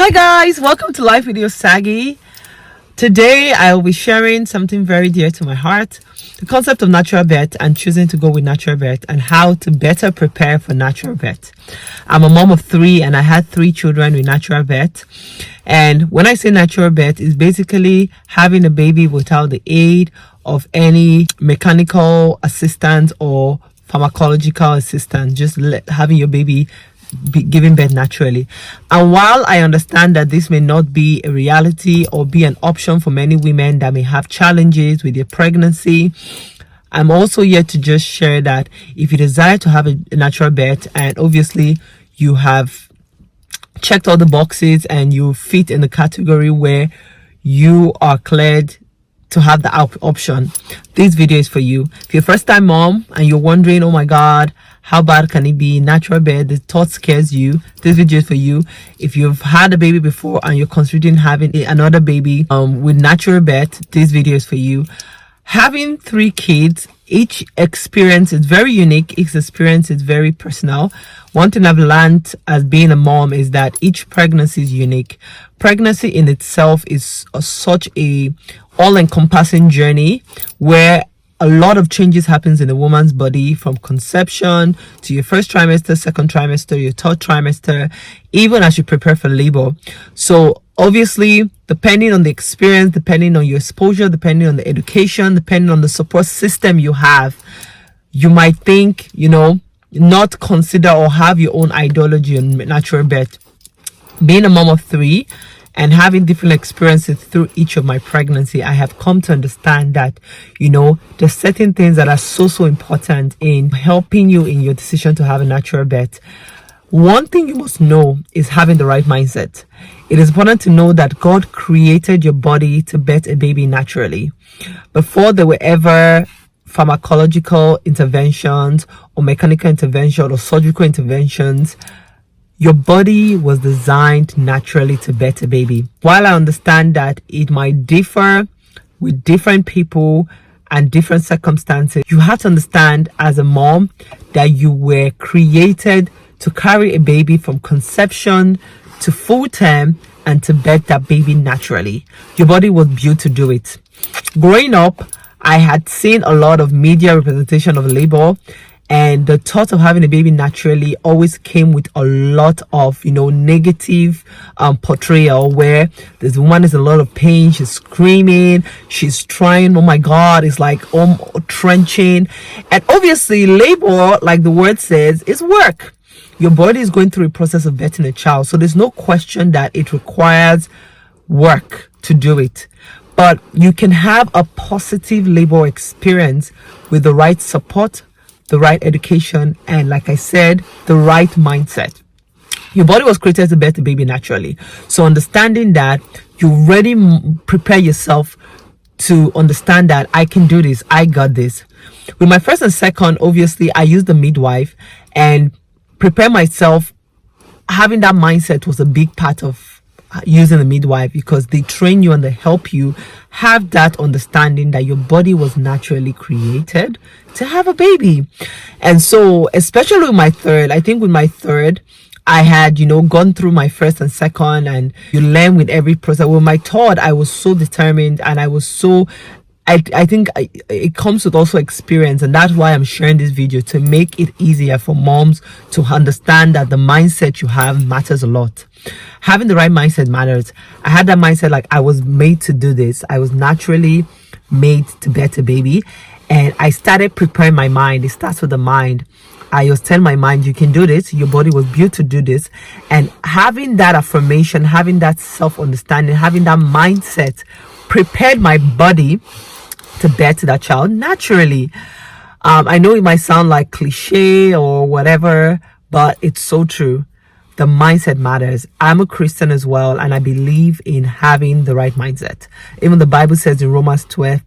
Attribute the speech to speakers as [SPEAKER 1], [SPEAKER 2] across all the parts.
[SPEAKER 1] Hi guys, welcome to Life with Your Saggy. Today I will be sharing something very dear to my heart, the concept of natural birth and choosing to go with natural birth and how to better prepare for natural birth. I'm a mom of 3 and I had 3 children with natural birth. And when I say natural birth, it's basically having a baby without the aid of any mechanical assistance or pharmacological assistance, just having your baby be giving birth naturally. And while I understand that this may not be a reality or be an option for many women that may have challenges with their pregnancy, I'm also here to just share that if you desire to have a natural birth and obviously you have checked all the boxes and you fit in the category where you are cleared to have the option, this video is for you. If you're a first-time mom and you're wondering, oh my god, how bad can it be, natural birth, the thought scares you, this video is for you. If you've had a baby before and you're considering having another baby with natural birth, this video is for you. Having 3 kids, each experience is very unique, each experience is very personal. One thing I've learned as being a mom is that each pregnancy is unique. Pregnancy in itself is such a all-encompassing journey where a lot of changes happens in a woman's body, from conception to your first trimester, second trimester, your third trimester, even as you prepare for labor. So obviously, depending on the experience, depending on your exposure, depending on the education, depending on the support system you have, you might think, not consider or have your own ideology on natural birth. Being a mom of 3 and having different experiences through each of my pregnancy, I have come to understand that, there's certain things that are so important in helping you in your decision to have a natural birth. One thing you must know is having the right mindset. It is important to know that God created your body to birth a baby naturally. Before there were ever pharmacological interventions or mechanical intervention or surgical interventions, your body was designed naturally to birth a baby. While I understand that it might differ with different people and different circumstances, you have to understand as a mom that you were created to carry a baby from conception to full term and to birth that baby naturally. Your body was built to do it. Growing up, I had seen a lot of media representation of labor, and the thought of having a baby naturally always came with a lot of, negative portrayal, where this woman is in a lot of pain, she's screaming, she's trying, oh my God, it's like trenching. And obviously labor, like the word says, is work. Your body is going through a process of birthing a child. So there's no question that it requires work to do it. But you can have a positive labor experience with the right support, the right education, and like I said, the right mindset. Your body was created to birth a baby naturally. So understanding that, you already prepare yourself to understand that I can do this, I got this. With my first and second, obviously, I used the midwife and prepare myself. Having that mindset was a big part of using the midwife, because they train you and they help you have that understanding that your body was naturally created to have a baby. And so, especially with my third, I think with my third, I had, gone through my first and second, and you learn with every process. With my third, I was so determined and I was so, I think it comes with also experience, and that's why I'm sharing this video, to make it easier for moms to understand that the mindset you have matters a lot. Having the right mindset matters. I had that mindset like I was made to do this. I was naturally made to birth a baby, and I started preparing my mind. It starts with the mind. I was telling my mind, you can do this. Your body was built to do this. And having that affirmation, having that self-understanding, having that mindset prepared my body to birth that child naturally. I know it might sound like cliche or whatever, but it's so true. The mindset matters. I'm a Christian as well, and I believe in having the right mindset. Even the Bible says in Romans 12,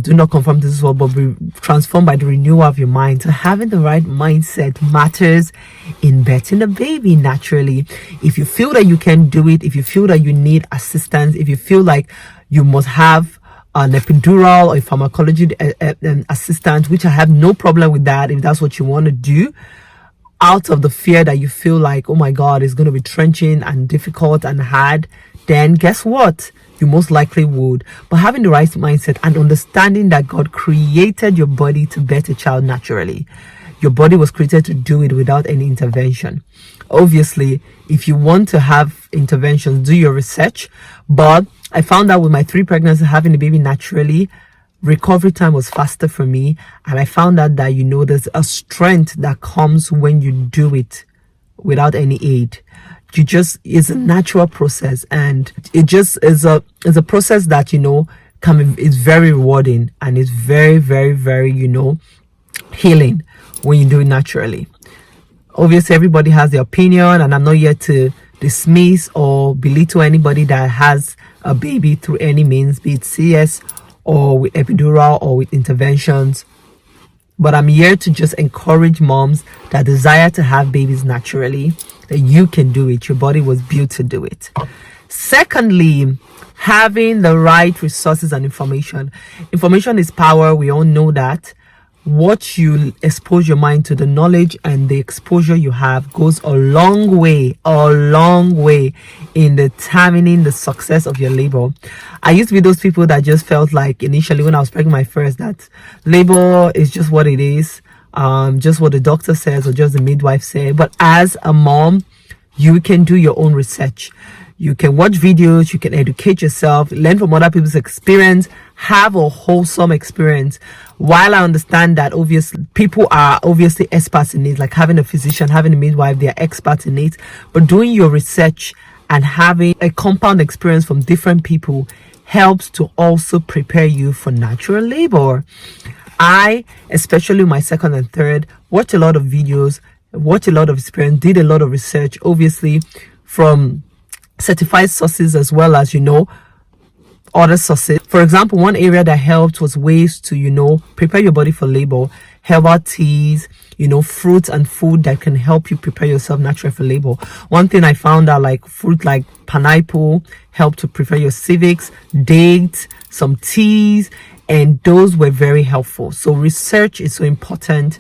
[SPEAKER 1] do not conform to this world, but be transformed by the renewal of your mind. So having the right mindset matters in birthing a baby naturally. If you feel that you can do it, if you feel that you need assistance, if you feel like you must have an epidural or a pharmacology assistant, which I have no problem with that if that's what you want to do, out of the fear that you feel like, oh my God, it's going to be trenching and difficult and hard, then guess what? You most likely would. But having the right mindset and understanding that God created your body to bear a child naturally. Your body was created to do it without any intervention. Obviously, if you want to have interventions, do your research. But I found out with my 3 pregnancies, having a baby naturally, recovery time was faster for me. And I found out that, there's a strength that comes when you do it without any aid. It's a natural process, and it just is a process that, is very rewarding, and it's very, very, very, healing when you do it naturally. Obviously, everybody has their opinion, and I'm not here to dismiss or belittle anybody that has a baby through any means, be it CS or with epidural or with interventions. But I'm here to just encourage moms that desire to have babies naturally, that you can do it. Your body was built to do it. Secondly, having the right resources and information. Information is power. We all know that. What you expose your mind to, the knowledge and the exposure you have goes a long way in determining the success of your labor. I used to be those people that just felt like initially when I was pregnant my first, that labor is just what it is, just what the doctor says or just the midwife said. But as a mom, you can do your own research. You can watch videos, you can educate yourself, learn from other people's experience, have a wholesome experience. While I understand that obviously people are obviously experts in it, like having a physician, having a midwife, they are experts in it. But doing your research and having a compound experience from different people helps to also prepare you for natural labor. I, especially my second and third, watched a lot of videos, watched a lot of experience, did a lot of research, obviously from certified sources as well as, other sources. For example, one area that helped was ways to, prepare your body for labor, herbal teas, fruits and food that can help you prepare yourself naturally for labor. One thing I found out, like fruit like pineapple help to prepare your cervix, dates, some teas, and those were very helpful. So research is so important.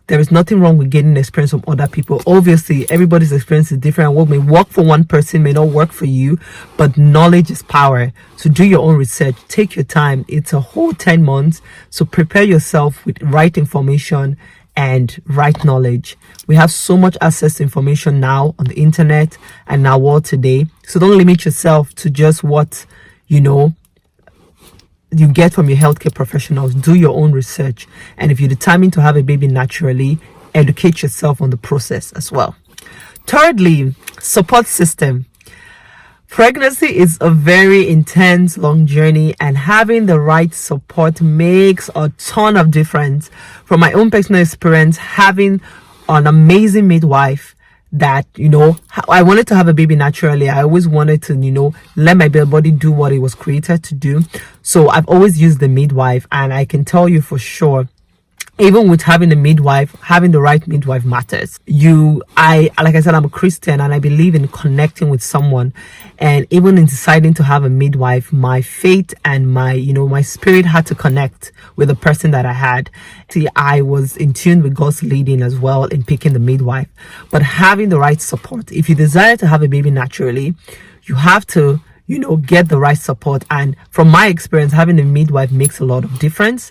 [SPEAKER 1] There is nothing wrong with getting experience from other people. Obviously, everybody's experience is different. What may work for one person may not work for you, but knowledge is power. So do your own research. Take your time. It's a whole 10 months. So prepare yourself with right information and right knowledge. We have so much access to information now on the internet and in our world today. So don't limit yourself to just what, you get from your healthcare professionals. Do your own research, and if you're determined to have a baby naturally, educate yourself on the process as well. Thirdly, support system. Pregnancy is a very intense, long journey, and having the right support makes a ton of difference. From my own personal experience, having an amazing midwife that, I wanted to have a baby naturally. I always wanted to, let my body do what it was created to do. So I've always used the midwife, and I can tell you for sure, even with having a midwife, having the right midwife matters. Like I said, I'm a Christian and I believe in connecting with someone. And even in deciding to have a midwife, my faith and my spirit had to connect with the person that I had. See, I was in tune with God's leading as well in picking the midwife. But having the right support, if you desire to have a baby naturally, you have to get the right support. And from my experience, having a midwife makes a lot of difference.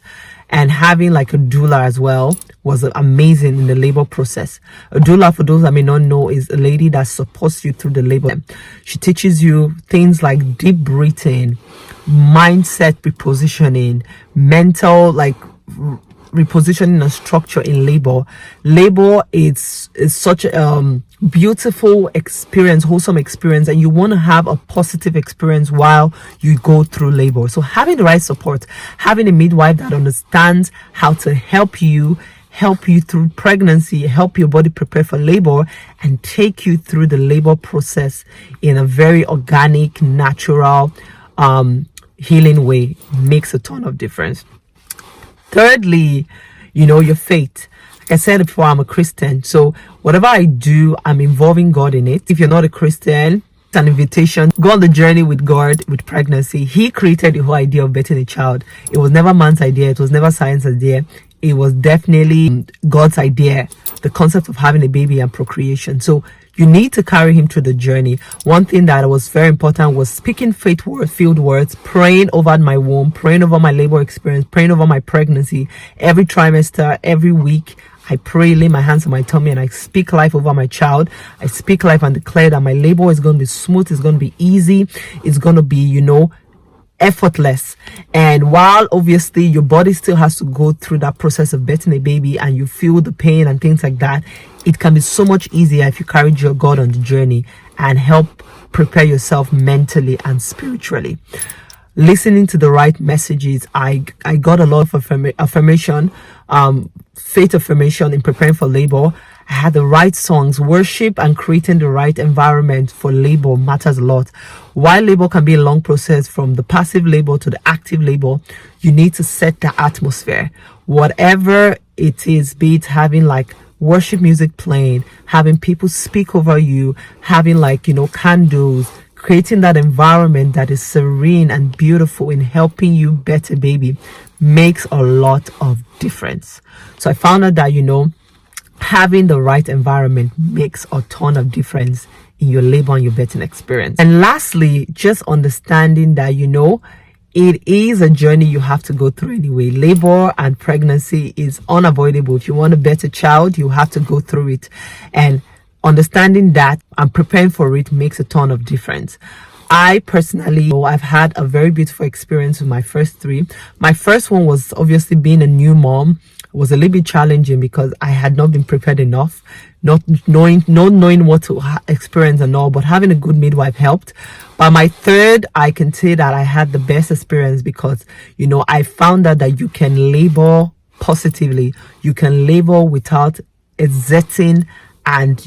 [SPEAKER 1] And having like a doula as well was amazing in the labor process. A doula, for those that may not know, is a lady that supports you through the labor. She teaches you things like deep breathing, mindset repositioning, mental repositioning and structure in labor. Labor is such a beautiful experience, wholesome experience, and you want to have a positive experience while you go through labor. So having the right support, having a midwife that understands how to help you through pregnancy, help your body prepare for labor, and take you through the labor process in a very organic, natural, healing way makes a ton of difference. Thirdly, your faith. Like I said before, I'm a Christian. So whatever I do, I'm involving God in it. If you're not a Christian, it's an invitation. Go on the journey with God with pregnancy. He created the whole idea of birthing a child. It was never man's idea. It was never science's idea. It was definitely God's idea the concept of having a baby and procreation. So you need to carry him through the journey. One thing that was very important was speaking faith-filled words, praying over my womb, praying over my labor experience, praying over my pregnancy. Every trimester, every week, I pray, lay my hands on my tummy, and I speak life over my child. I speak life and declare that my labor is going to be smooth, it's going to be easy, it's going to be, effortless. And while obviously your body still has to go through that process of birthing a baby and you feel the pain and things like that, it can be so much easier if you carry your God on the journey and help prepare yourself mentally and spiritually. Listening to the right messages, I got a lot of affirmation, faith affirmation in preparing for labor. I had the right songs. Worship and creating the right environment for labor matters a lot. While labor can be a long process from the passive labor to the active labor, you need to set the atmosphere. Whatever it is, be it having like worship music playing, having people speak over you, having candles, creating that environment that is serene and beautiful in helping you better baby makes a lot of difference. So I found out that, having the right environment makes a ton of difference in your labor and your birthing experience. And lastly, just understanding that, it is a journey you have to go through anyway. Labor and pregnancy is unavoidable. If you want a better child, you have to go through it. And understanding that and preparing for it makes a ton of difference. I personally, I've had a very beautiful experience with my first three. My first one was obviously being a new mom. Was a little bit challenging because I had not been prepared enough, not knowing what to experience and all, but having a good midwife helped. By my third, I can say that I had the best experience because, I found out that you can labor positively. You can labor without exerting and,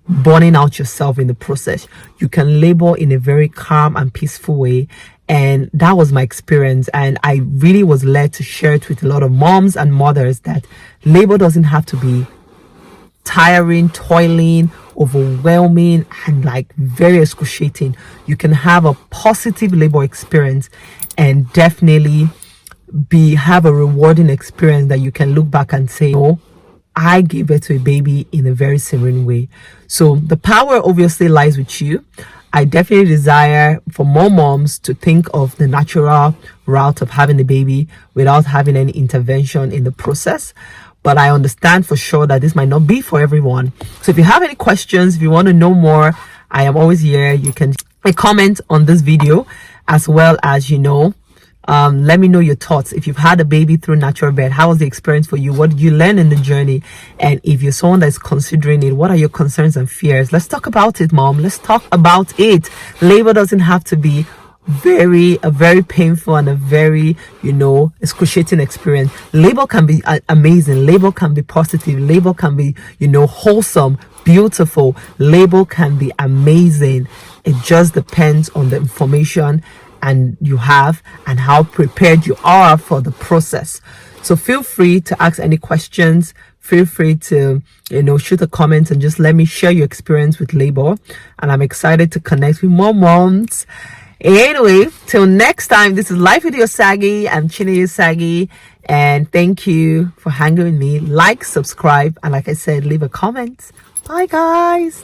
[SPEAKER 1] burning out yourself in the process. You can labor in a very calm and peaceful way. And that was my experience. And I really was led to share it with a lot of moms and mothers that labor doesn't have to be tiring, toiling, overwhelming, and very excruciating. You can have a positive labor experience and definitely have a rewarding experience that you can look back and say, oh, I gave birth to a baby in a very serene way. So the power obviously lies with you. I definitely desire for more moms to think of the natural route of having a baby without having any intervention in the process. But I understand for sure that this might not be for everyone. So if you have any questions, if you want to know more, I am always here. You can comment on this video as well as, let me know your thoughts. If you've had a baby through natural birth, how was the experience for you? What did you learn in the journey? And if you're someone that's considering it, what are your concerns and fears? Let's talk about it, mom. Let's talk about it. Labor doesn't have to be a very painful and a very, excruciating experience. Labor can be amazing. Labor can be positive. Labor can be, wholesome, beautiful. Labor can be amazing. It just depends on the information and you have and how prepared you are for the process. So feel free to ask any questions. Feel free to shoot a comment and just let me share your experience with labor. And I'm excited to connect with more moms. Anyway, till next time, this is Life with Your Saggy. I'm Chineye Saggy, and thank you for hanging with me. Like, subscribe, and like I said, leave a comment. Bye guys.